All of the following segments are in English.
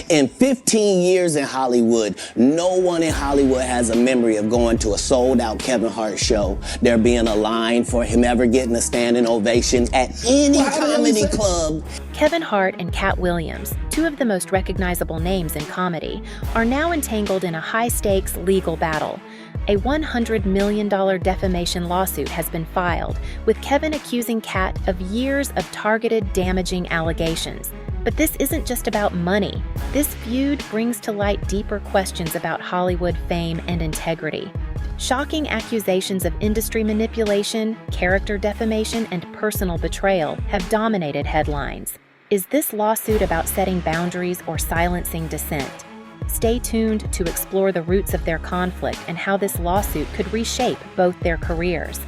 In 15 years in Hollywood, no one in Hollywood has a memory of going to a sold-out Kevin Hart show, there being a line for him ever getting a standing ovation at any comedy club. Kevin Hart and Katt Williams, two of the most recognizable names in comedy, are now entangled in a high-stakes legal battle. A $100 million defamation lawsuit has been filed, with Kevin accusing Katt of years of targeted, damaging allegations. But this isn't just about money. This feud brings to light deeper questions about Hollywood fame and integrity. Shocking accusations of industry manipulation, character defamation, and personal betrayal have dominated headlines. Is this lawsuit about setting boundaries or silencing dissent? Stay tuned to explore the roots of their conflict and how this lawsuit could reshape both their careers.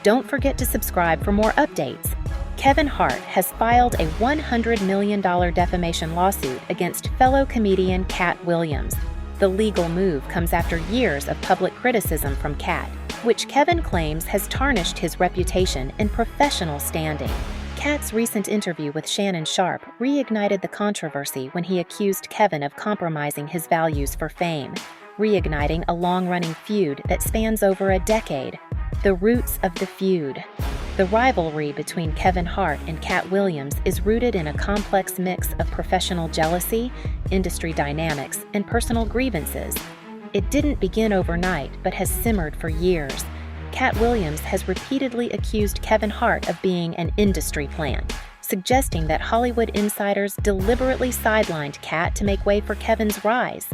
Don't forget to subscribe for more updates. Kevin Hart has filed a $100 million defamation lawsuit against fellow comedian Katt Williams. The legal move comes after years of public criticism from Katt, which Kevin claims has tarnished his reputation and professional standing. Katt's recent interview with Shannon Sharpe reignited the controversy when he accused Kevin of compromising his values for fame, reigniting a long-running feud that spans over a decade. The roots of the feud. The rivalry between Kevin Hart and Katt Williams is rooted in a complex mix of professional jealousy, industry dynamics, and personal grievances. It didn't begin overnight, but has simmered for years. Katt Williams has repeatedly accused Kevin Hart of being an industry plant, suggesting that Hollywood insiders deliberately sidelined Katt to make way for Kevin's rise.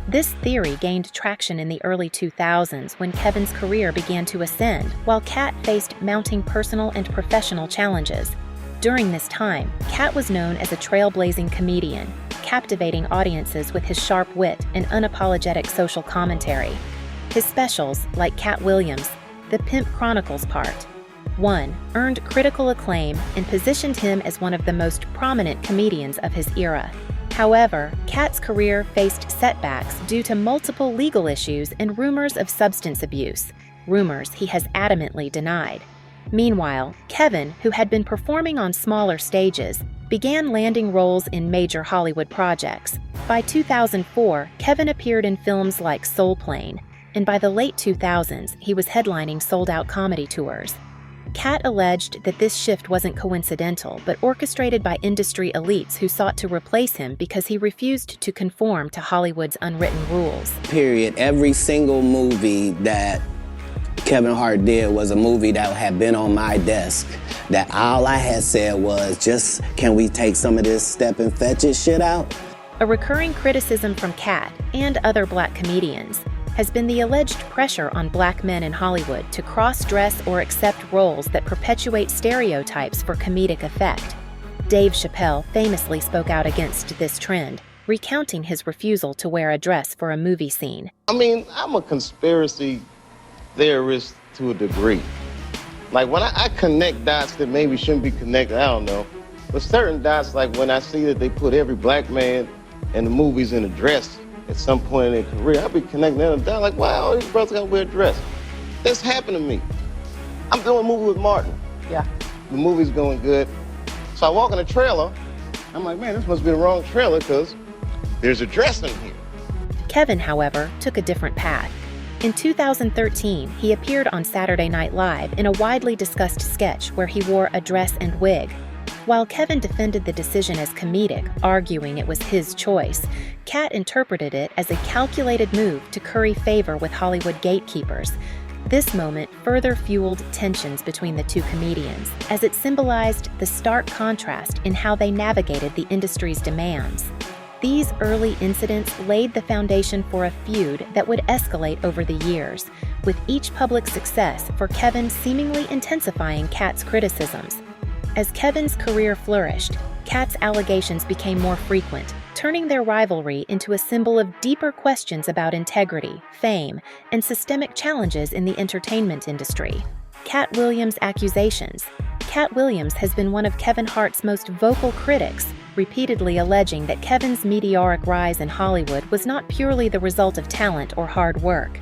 This theory gained traction in the early 2000s when Kevin's career began to ascend, while Katt faced mounting personal and professional challenges. During this time, Katt was known as a trailblazing comedian, captivating audiences with his sharp wit and unapologetic social commentary. His specials, like Katt Williams' The Pimp Chronicles Part 1, earned critical acclaim and positioned him as one of the most prominent comedians of his era. However, Katt's career faced setbacks due to multiple legal issues and rumors of substance abuse, rumors he has adamantly denied. Meanwhile, Kevin, who had been performing on smaller stages, began landing roles in major Hollywood projects. By 2004, Kevin appeared in films like Soul Plane, and by the late 2000s, he was headlining sold-out comedy tours. Katt alleged that this shift wasn't coincidental, but orchestrated by industry elites who sought to replace him because he refused to conform to Hollywood's unwritten rules. Period. Every single movie that Kevin Hart did was a movie that had been on my desk, that all I had said was, just, can we take some of this step and fetch it shit out? A recurring criticism from Katt and other black comedians has been the alleged pressure on black men in Hollywood to cross-dress or accept roles that perpetuate stereotypes for comedic effect. Dave Chappelle famously spoke out against this trend, recounting his refusal to wear a dress for a movie scene. I mean, I'm a conspiracy theorist to a degree. Like, when I connect dots that maybe shouldn't be connected, I don't know. But certain dots, like when I see that they put every black man in the movies in a dress, at some point in their career, I'll be connecting them down like, wow, all these brothers gotta wear a dress. That's happened to me. I'm doing a movie with Martin. Yeah. The movie's going good. So I walk in the trailer, I'm like, man, this must be the wrong trailer because there's a dress in here. Kevin, however, took a different path. In 2013, he appeared on Saturday Night Live in a widely discussed sketch where he wore a dress and wig. While Kevin defended the decision as comedic, arguing it was his choice, Katt interpreted it as a calculated move to curry favor with Hollywood gatekeepers. This moment further fueled tensions between the two comedians, as it symbolized the stark contrast in how they navigated the industry's demands. These early incidents laid the foundation for a feud that would escalate over the years, with each public success for Kevin seemingly intensifying Katt's criticisms. As Kevin's career flourished, Katt's allegations became more frequent, turning their rivalry into a symbol of deeper questions about integrity, fame, and systemic challenges in the entertainment industry. Katt Williams' accusations. Katt Williams has been one of Kevin Hart's most vocal critics, repeatedly alleging that Kevin's meteoric rise in Hollywood was not purely the result of talent or hard work.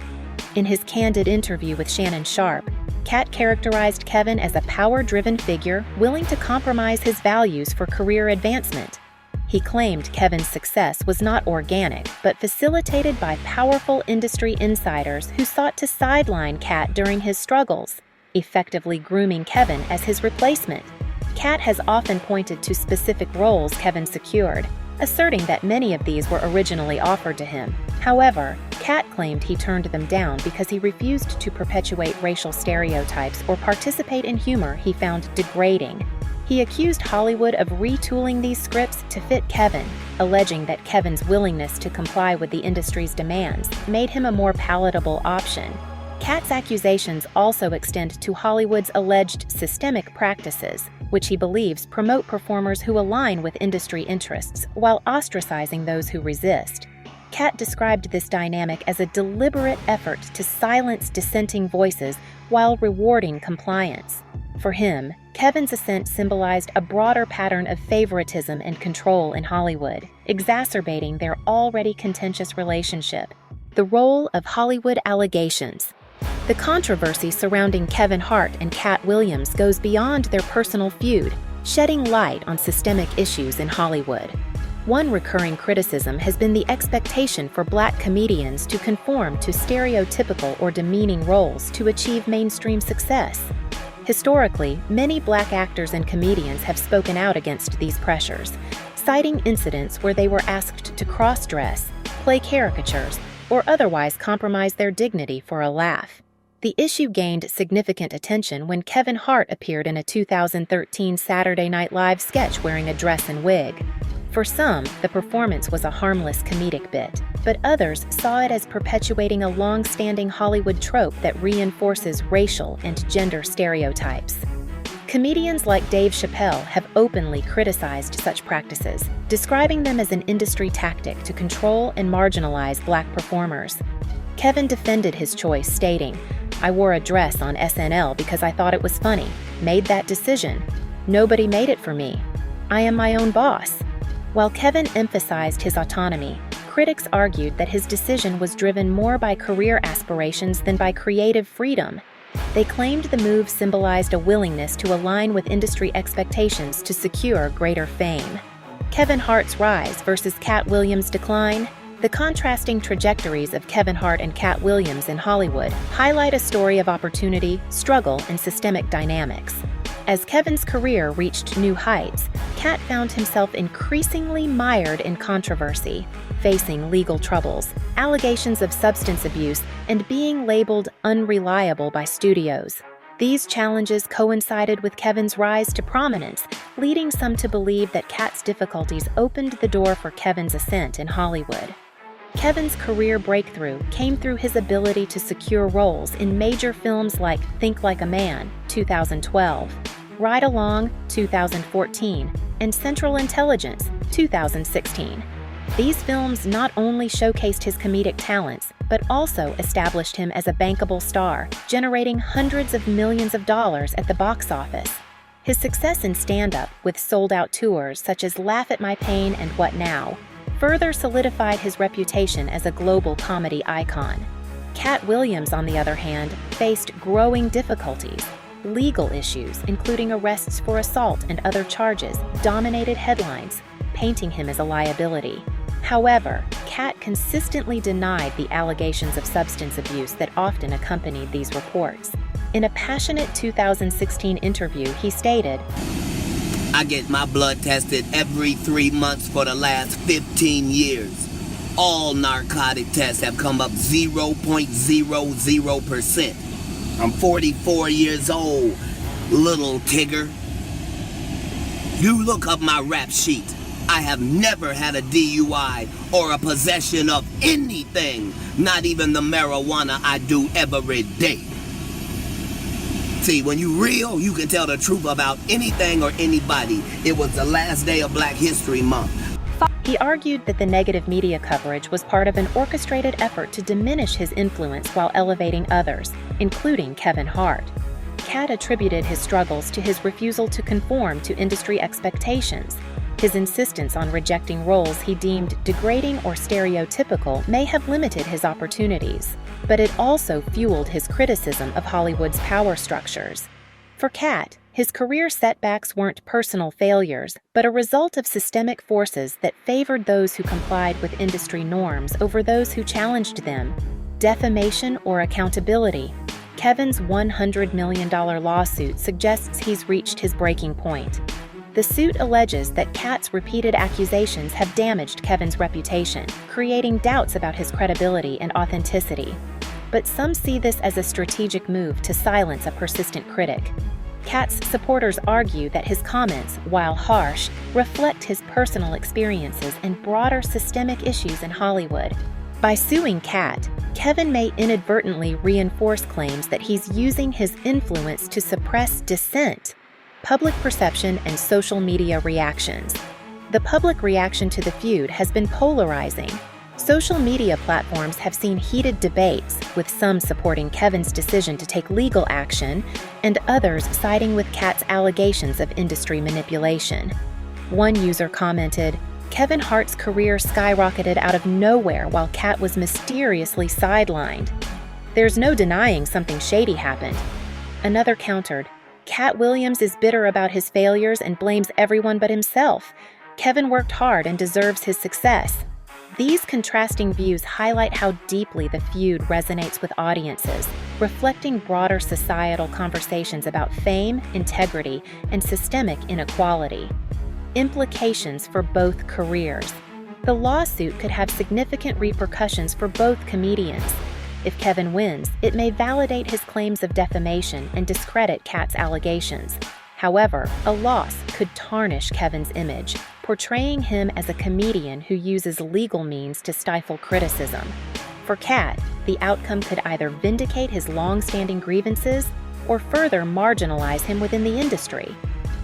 In his candid interview with Shannon Sharpe, Katt characterized Kevin as a power-driven figure willing to compromise his values for career advancement. He claimed Kevin's success was not organic, but facilitated by powerful industry insiders who sought to sideline Katt during his struggles, effectively grooming Kevin as his replacement. Katt has often pointed to specific roles Kevin secured, asserting that many of these were originally offered to him. However, Katt claimed he turned them down because he refused to perpetuate racial stereotypes or participate in humor he found degrading. He accused Hollywood of retooling these scripts to fit Kevin, alleging that Kevin's willingness to comply with the industry's demands made him a more palatable option. Katt's accusations also extend to Hollywood's alleged systemic practices, which he believes promote performers who align with industry interests while ostracizing those who resist. Katt described this dynamic as a deliberate effort to silence dissenting voices while rewarding compliance. For him, Kevin's ascent symbolized a broader pattern of favoritism and control in Hollywood, exacerbating their already contentious relationship. The role of Hollywood allegations. The controversy surrounding Kevin Hart and Katt Williams goes beyond their personal feud, shedding light on systemic issues in Hollywood. One recurring criticism has been the expectation for Black comedians to conform to stereotypical or demeaning roles to achieve mainstream success. Historically, many Black actors and comedians have spoken out against these pressures, citing incidents where they were asked to cross-dress, play caricatures, or otherwise compromise their dignity for a laugh. The issue gained significant attention when Kevin Hart appeared in a 2013 Saturday Night Live sketch wearing a dress and wig. For some, the performance was a harmless comedic bit, but others saw it as perpetuating a long-standing Hollywood trope that reinforces racial and gender stereotypes. Comedians like Dave Chappelle have openly criticized such practices, describing them as an industry tactic to control and marginalize Black performers. Kevin defended his choice, stating, "I wore a dress on SNL because I thought it was funny. Made that decision. Nobody made it for me. I am my own boss." While Kevin emphasized his autonomy, critics argued that his decision was driven more by career aspirations than by creative freedom. They claimed the move symbolized a willingness to align with industry expectations to secure greater fame. Kevin Hart's rise versus Katt Williams' decline. The contrasting trajectories of Kevin Hart and Katt Williams in Hollywood highlight a story of opportunity, struggle, and systemic dynamics. As Kevin's career reached new heights, Katt found himself increasingly mired in controversy, facing legal troubles, allegations of substance abuse, and being labeled unreliable by studios. These challenges coincided with Kevin's rise to prominence, leading some to believe that Katt's difficulties opened the door for Kevin's ascent in Hollywood. Kevin's career breakthrough came through his ability to secure roles in major films like Think Like a Man, 2012, Ride Along, 2014, and Central Intelligence, 2016. These films not only showcased his comedic talents, but also established him as a bankable star, generating hundreds of millions of dollars at the box office. His success in stand-up, with sold-out tours such as Laugh at My Pain and What Now, further solidified his reputation as a global comedy icon. Katt Williams, on the other hand, faced growing difficulties. Legal issues, including arrests for assault and other charges, dominated headlines, painting him as a liability. However, Katt consistently denied the allegations of substance abuse that often accompanied these reports. In a passionate 2016 interview, he stated, "I get my blood tested every 3 months for the last 15 years. All narcotic tests have come up 0.00%. I'm 44 years old, little Tigger. You look up my rap sheet. I have never had a DUI or a possession of anything, not even the marijuana I do every day." See, when you real, you can tell the truth about anything or anybody. It was the last day of Black History Month. He argued that the negative media coverage was part of an orchestrated effort to diminish his influence while elevating others, including Kevin Hart. Katt attributed his struggles to his refusal to conform to industry expectations. His insistence on rejecting roles he deemed degrading or stereotypical may have limited his opportunities, but it also fueled his criticism of Hollywood's power structures. For Katt, His career setbacks weren't personal failures, but a result of systemic forces that favored those who complied with industry norms over those who challenged them. Defamation or accountability? Kevin's $100 million lawsuit suggests he's reached his breaking point. The suit alleges that Katt's repeated accusations have damaged Kevin's reputation, creating doubts about his credibility and authenticity. But some see this as a strategic move to silence a persistent critic. Katt's supporters argue that his comments, while harsh, reflect his personal experiences and broader systemic issues in Hollywood. By suing Katt, Kevin may inadvertently reinforce claims that he's using his influence to suppress dissent, public perception, and social media reactions. The public reaction to the feud has been polarizing. Social media platforms have seen heated debates, with some supporting Kevin's decision to take legal action and others siding with Katt's allegations of industry manipulation. One user commented, "Kevin Hart's career skyrocketed out of nowhere while Katt was mysteriously sidelined. There's no denying something shady happened." Another countered, "Katt Williams is bitter about his failures and blames everyone but himself. Kevin worked hard and deserves his success." These contrasting views highlight how deeply the feud resonates with audiences, reflecting broader societal conversations about fame, integrity, and systemic inequality. Implications for both careers. The lawsuit could have significant repercussions for both comedians. If Kevin wins, it may validate his claims of defamation and discredit Katt's allegations. However, a loss could tarnish Kevin's image, portraying him as a comedian who uses legal means to stifle criticism. For Katt, the outcome could either vindicate his long-standing grievances or further marginalize him within the industry.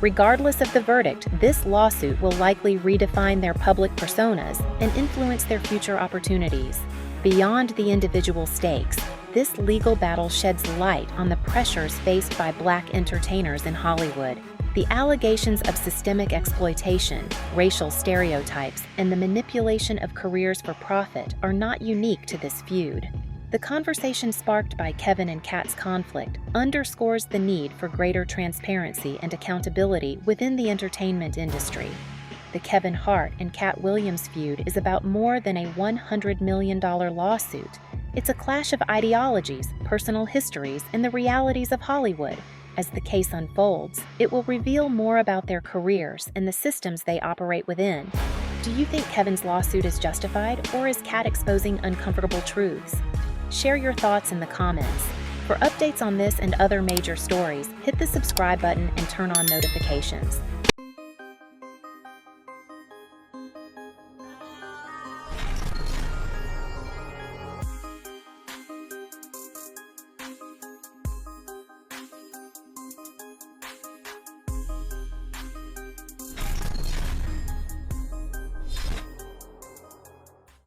Regardless of the verdict, this lawsuit will likely redefine their public personas and influence their future opportunities. Beyond the individual stakes, this legal battle sheds light on the pressures faced by Black entertainers in Hollywood. The allegations of systemic exploitation, racial stereotypes, and the manipulation of careers for profit are not unique to this feud. The conversation sparked by Kevin and Katt's conflict underscores the need for greater transparency and accountability within the entertainment industry. The Kevin Hart and Katt Williams feud is about more than a $100 million lawsuit. It's a clash of ideologies, personal histories, and the realities of Hollywood. As the case unfolds, it will reveal more about their careers and the systems they operate within. Do you think Kevin's lawsuit is justified, or is Katt exposing uncomfortable truths? Share your thoughts in the comments. For updates on this and other major stories, hit the subscribe button and turn on notifications.